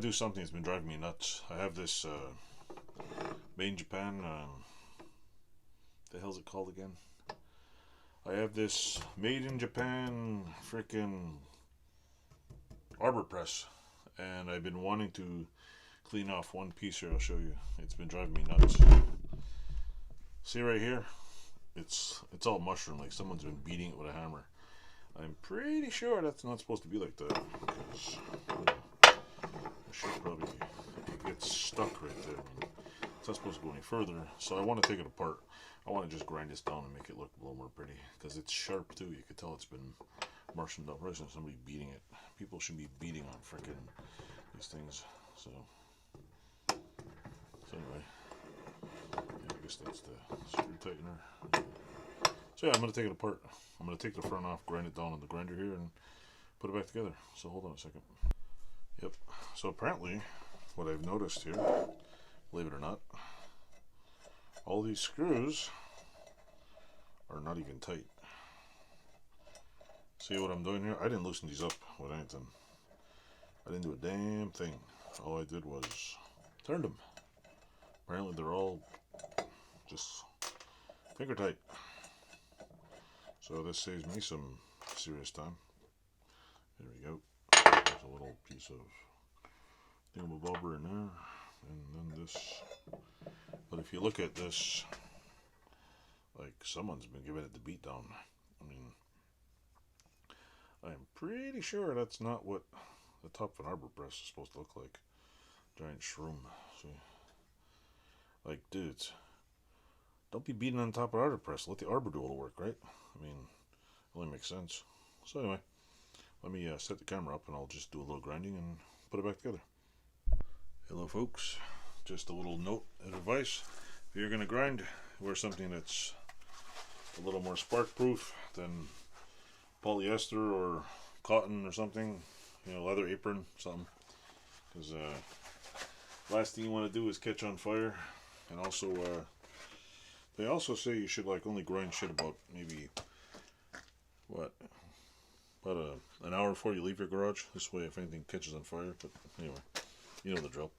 do something that's been driving me nuts. I have this made in Japan. The hell's it called again? I have this made in Japan freaking Arbor Press, and I've been wanting to clean off one piece here. I'll show you. It's been driving me nuts. See right here? It's all mushroom, like someone's been beating it with a hammer. I'm pretty sure that's not supposed to be like that, because I should probably, it gets stuck right there. It's not supposed to go any further, so I want to take it apart. I want to just grind this down and make it look a little more pretty, because it's sharp too. You could tell it's been marshaled up. Right, somebody beating it. People should be beating on frickin' these things. So anyway, yeah, I guess that's the screw tightener. So yeah, I'm going to take it apart. I'm going to take the front off, grind it down on the grinder here, and put it back together. So hold on a second. Yep. So apparently, what I've noticed here, believe it or not, all these screws are not even tight. See what I'm doing here? I didn't loosen these up with anything. I didn't do a damn thing. All I did was turn them. Apparently they're all just finger tight. So this saves me some serious time. There we go. There's a little piece of thingamabobber in there. And then this. But if you look at this, like someone's been giving it the beat down. I mean, I'm pretty sure that's not what the top of an arbor press is supposed to look like. Giant shroom. See? Like, dudes, don't be beating on top of arbor press. Let the arbor do all the work, right? I mean, it only makes sense. So anyway, let me set the camera up and I'll just do a little grinding and put it back together. Hello folks, just a little note of advice. If you're going to grind, wear something that's a little more spark proof than polyester or cotton or something. You know, leather apron, something. Because last thing you want to do is catch on fire. And also, they also say you should like only grind shit about maybe about an hour before you leave your garage. This way, if anything catches on fire. But anyway, you know the drill.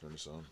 Turn this on.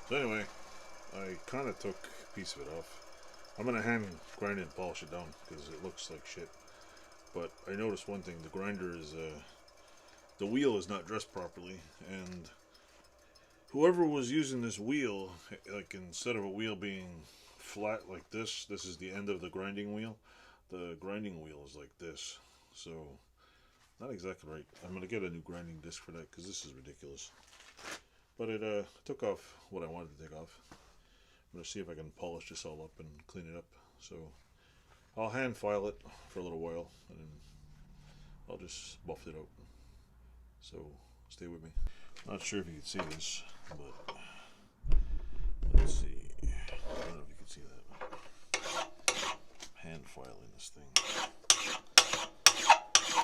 So anyway, I kind of took a piece of it off. I'm going to hand grind it and polish it down because it looks like shit. But I noticed one thing, the grinder is, the wheel is not dressed properly, and whoever was using this wheel, like instead of a wheel being flat like this is the end of the grinding wheel. the grinding wheel is like this, so not exactly right. I'm gonna get a new grinding disc for that because this is ridiculous. But it took off what I wanted to take off. I'm gonna see if I can polish this all up and clean it up. So I'll hand file it for a little while and then I'll just buff it out. So stay with me. Not sure if you can see this, but let's see. I don't know if you can see that. Hand filing this thing.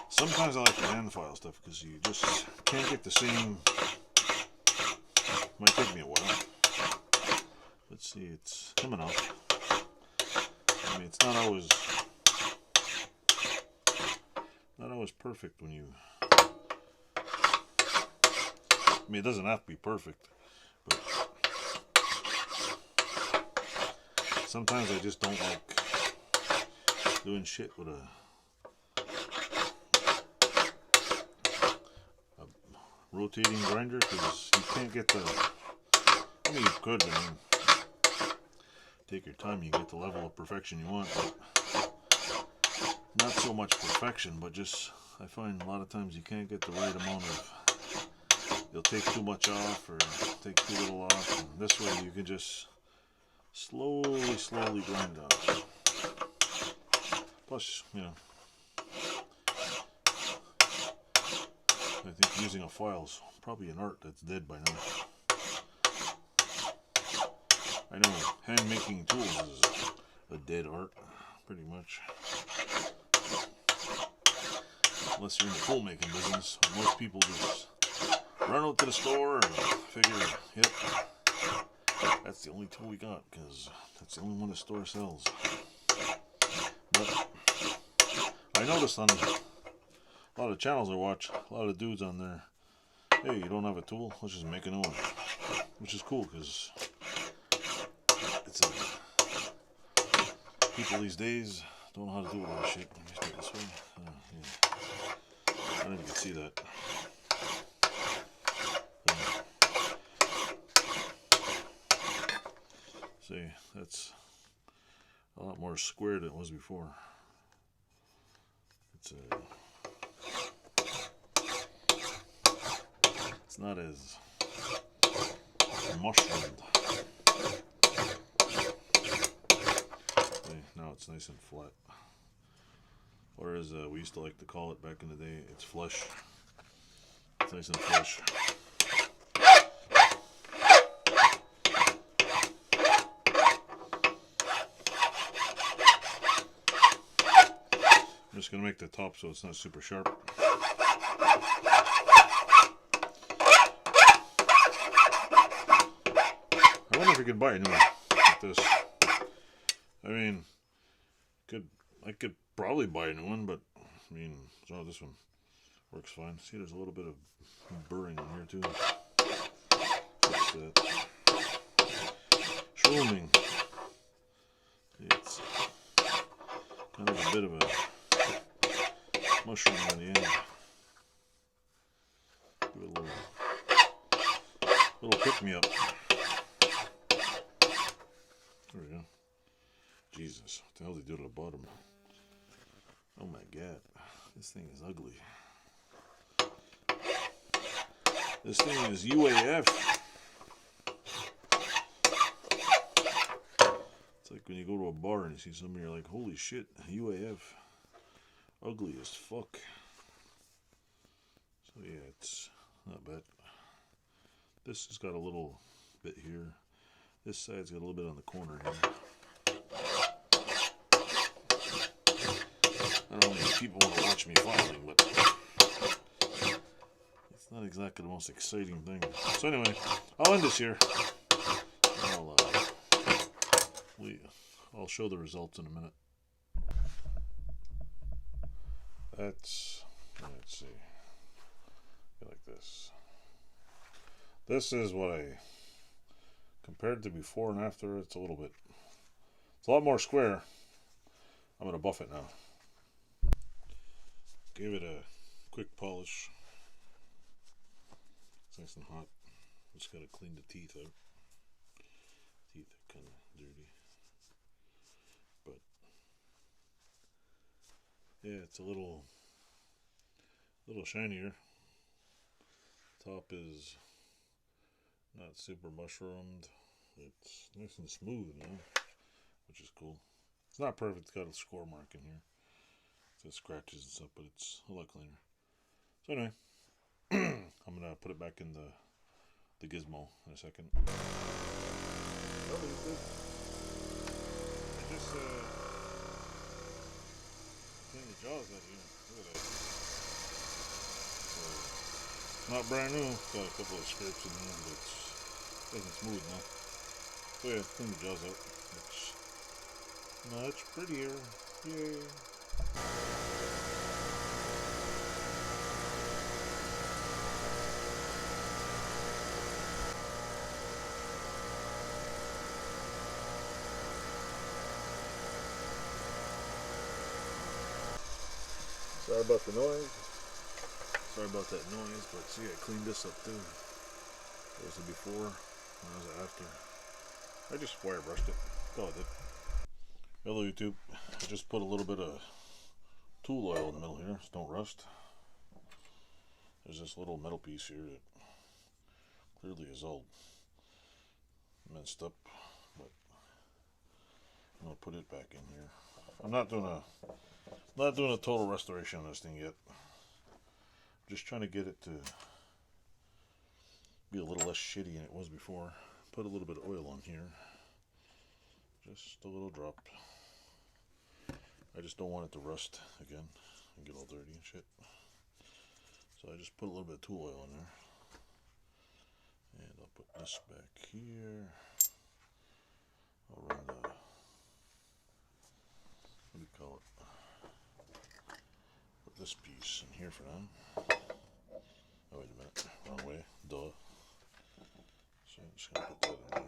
Sometimes I like to hand file stuff because you just can't get the same. Might take me a while. Let's see, it's coming off. I mean, it's not always perfect when you. I mean, it doesn't have to be perfect, but sometimes I just don't like doing shit with a rotating grinder because you can't get the. I mean, you could, I mean, take your time, you get the level of perfection you want, but not so much perfection, but just I find a lot of times you can't get the right amount of. You'll take too much off or take too little off, and this way you can just slowly grind off. Plus, you know, I think using a file is probably an art that's dead by now. I know hand making tools is a dead art, pretty much. Unless you're in the tool making business, most people just run out to the store and figure, yep, that's the only tool we got because that's the only one the store sells. But I noticed on a lot of channels I watch, a lot of dudes on there, hey, you don't have a tool? Let's just make a new one. Which is cool because it's people these days don't know how to do a lot of shit. Let me start this way. Yeah. I don't know if you can see that. See, that's a lot more square than it was before. It's not as mushroomed. See, now it's nice and flat. Or as we used to like to call it back in the day, it's flush. It's nice and flush. I'm just going to make the top so it's not super sharp. I wonder if you could buy a new one like this. I mean, I could probably buy a new one, but I mean, oh, this one works fine. See, there's a little bit of burring in here too. What's that? Shrooming. It's kind of a bit of a mushroom on the end. Give it a little pick me up. There we go. Jesus, what the hell did they do to the bottom? Oh my god, this thing is ugly. This thing is UAF. It's like when you go to a bar and you see somebody, you're like, holy shit, UAF. Ugly as fuck. So yeah, it's not bad. This has got a little bit here. This side's got a little bit on the corner here. I don't know how many people want to watch me filing, but it's not exactly the most exciting thing. So anyway, I'll end this here. I'll show the results in a minute. Let's see. Like this. This is what I compared to before and after. It's a lot more square. I'm gonna buff it now. Give it a quick polish. It's nice and hot. Just gotta clean the teeth out. Teeth are kind of dirty, but yeah, it's a little shinier. Top is not super mushroomed. It's nice and smooth now, which is cool. It's not perfect. It's got a score mark in here. It's got scratches and stuff, but it's a lot cleaner. So anyway, I'm gonna put it back in the gizmo in a second. I just cleaned the jaws out here. Look at that. So, not brand new. Got a couple of scrapes in here, but it's nice and smooth now. So yeah, clean the jaws out. It's much prettier. Yay. Sorry about the noise. Sorry about that noise, but see, I cleaned this up too. That was the before, and that was the after. I just wire brushed it. That's all I did. Hello YouTube. I just put a little bit of tool oil in the middle here, so don't rust. There's this little metal piece here that clearly is all messed up, but I'm gonna put it back in here. I'm not doing a total restoration on this thing yet. I'm just trying to get it to be a little less shitty than it was before. Put a little bit of oil on here, just a little drop. I just don't want it to rust again and get all dirty and shit. So I just put a little bit of tool oil in there. And I'll put this back here. I'll run the, what do you call it? Put this piece in here for now. Oh, wait a minute. Wrong way. Duh. So I'm just going to put that in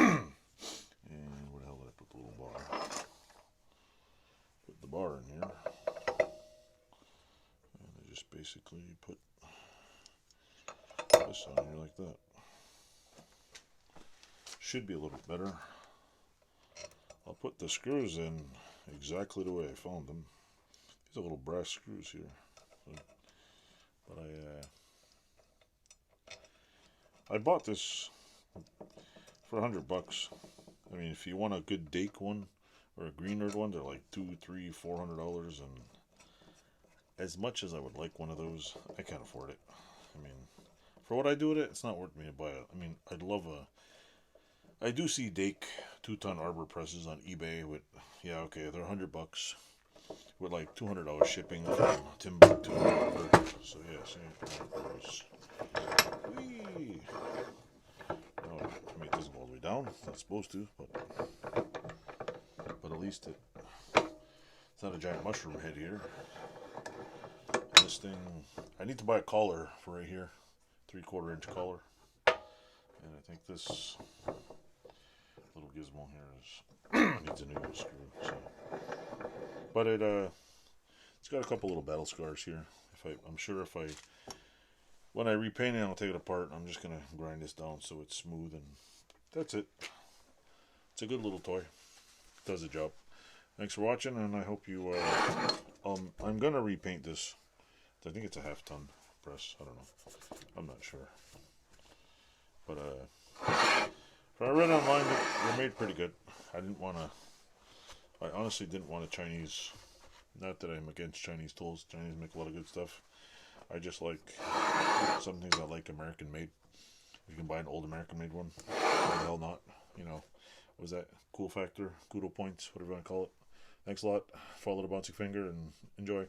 there. And where the hell did I put the little bar? Put the bar in here. And I just basically put this on here like that. Should be a little bit better. I'll put the screws in exactly the way I found them. These are little brass screws here. But I bought this for $100. I mean, if you want a good Dake one or a Greenerd one, they're like $200, $300, $400. And as much as I would like one of those, I can't afford it. I mean, for what I do with it, it's not worth me to buy it. I mean, I do see Dake 2-ton arbor presses on eBay with, yeah, okay, they're $100 with like $200 shipping from Timbuktu or whatever. So yeah, see, whee! No, I mean, it doesn't go all the way down. It's not supposed to, but at least it's not a giant mushroom head here. And this thing, I need to buy a collar for right here, 3/4 inch collar. And I think this little gizmo here needs a new screw. So. But it's got a couple little battle scars here. I'm sure when I repaint it, I'll take it apart. I'm just gonna grind this down so it's smooth, and that's it. It's a good little toy. Does the job. Thanks for watching, and I hope you I'm gonna repaint this. I think it's a 1/2-ton press. I don't know. I'm not sure. But I read online that they're made pretty good. I honestly didn't want a Chinese. Not that I'm against Chinese tools. Chinese make a lot of good stuff. I just like some things I like American made. You can buy an old American made one. Why the hell not? You know, what was that? Cool factor, kudo points, whatever you want to call it. Thanks a lot. Follow the bouncing finger and enjoy.